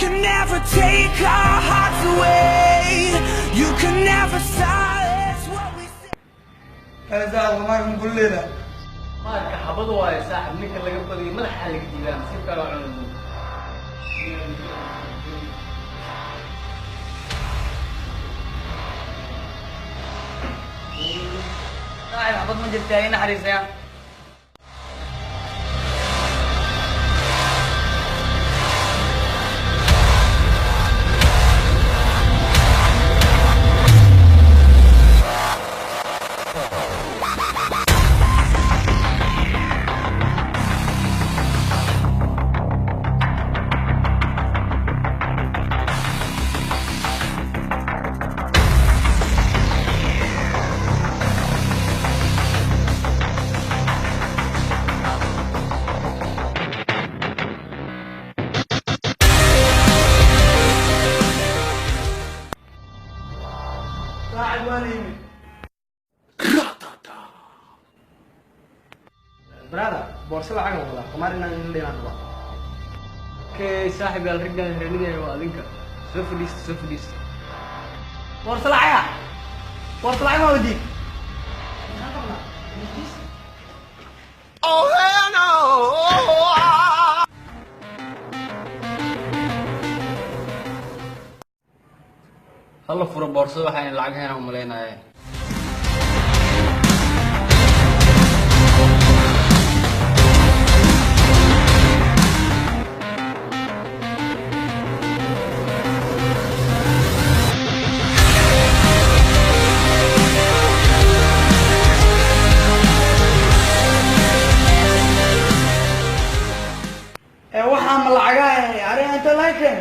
can never take our hearts away. You can never silence what we say. هذا ما نقول لنا ما حبضوا يا صاحب نيك اللي قبل ما حالك دينا سيب كانوا على صاحب حبض من جبتين حريص يا صاحب وين برادر بورصة العقل والله قمارنا اللي نطلع كي صاحب الرجال الهرنية وأذنك سوف ليست ورث العيا ما وديك Oh hell no! هلا فرو بورصة waxaan lacag heen u maleynaa waxaan ma lacagahay ariga inta laakin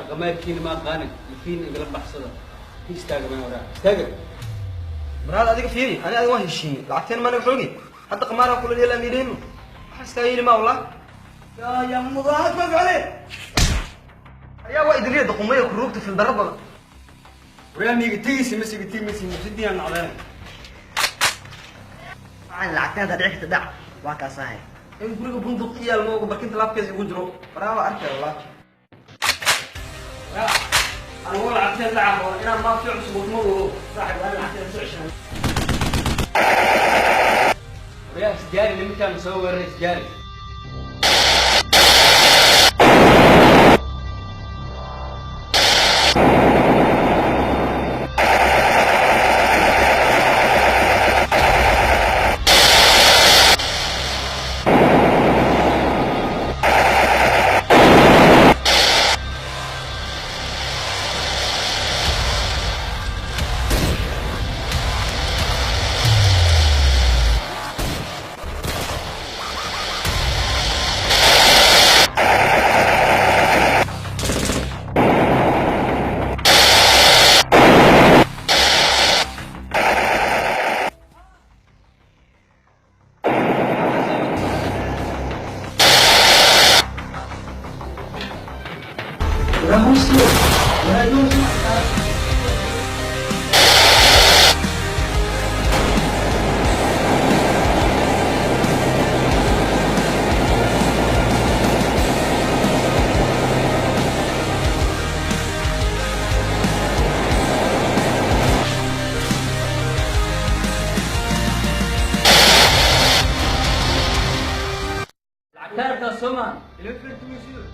qamaadkiina ma qaanin laakiin igala baxsada istaaga ma wara istaaga براد adiga fiiri ani waan heshiin lacagteen ma xoogi hadda qamaara kula yeelan mirin xaska yiri ma wallah ya mudaad ma gale ayaa waa idriya dhaqumay ku ruugta fil darabada waraamiga tiisi masi muddiyan nacdaan aan lacagteen da dhigta dhac waa ka sahay in guriga bunduq iyal ma ugu barkinta laabkeesa ugu jiro baraawa arkay wallah أنا أقول عشان لعب أنا ما في عصب وتمر صاحب أنا عشان سعشان. ويا سجاري اللي متى مسوي الرجال. تعرف الصومال اللي في التونسي